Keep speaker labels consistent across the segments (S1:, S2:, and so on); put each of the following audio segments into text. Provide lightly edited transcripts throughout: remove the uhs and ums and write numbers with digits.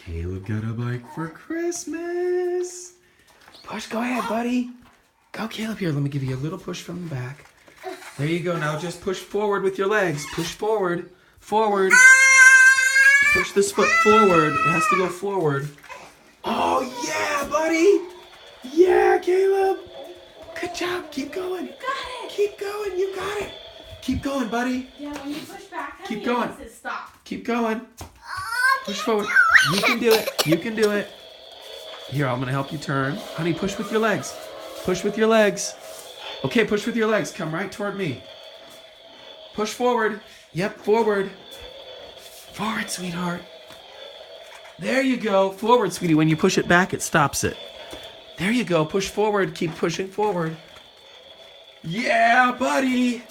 S1: Caleb got a bike for Christmas. Push, go ahead, buddy. Go, Caleb. Here, let me give you a little push from the back. There you go. Now just push forward with your legs. Push forward. Forward. Push this foot forward. It has to go forward. Oh, yeah, buddy. Yeah, Caleb. Good job. Keep going.
S2: You got it.
S1: Keep going. You got it. Keep going, buddy.
S2: Yeah, when you push back, honey,
S1: Keep going.
S2: it makes it stop.
S1: Keep going. Push forward. You can do it. You can do it. Here, I'm going to help you turn. Honey, push with your legs. Push with your legs. Okay, push with your legs. Come right toward me. Push forward. Yep, forward. Forward, sweetheart. There you go. Forward, sweetie. When you push it back, it stops it. There you go. Push forward. Keep pushing forward. Yeah, buddy.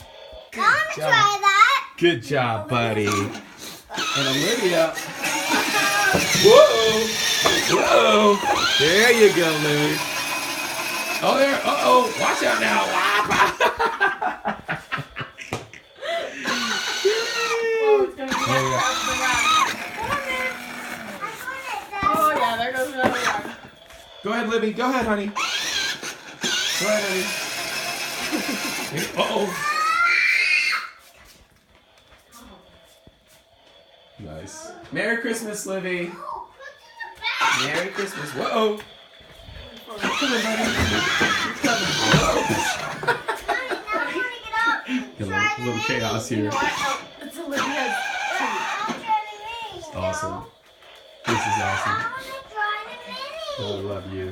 S3: I want to try that.
S1: Good job, buddy. And Olivia. Whoa. Whoa. There you go, Louie. Oh, there. Uh-oh. Watch out now.
S2: Oh, it's going to be across the rock. Oh, yeah, there goes another rock.
S1: Go ahead, Libby. Go ahead, honey. Go ahead, honey. Uh-oh. Nice. Merry Christmas, Livy. Merry Christmas. Whoa. Come on, buddy. Whoa. A little chaos
S2: You
S1: here.
S2: know what? Oh, it's Olivia's treat.
S1: Awesome. This is awesome.
S3: I want to try the mini.
S1: I love you.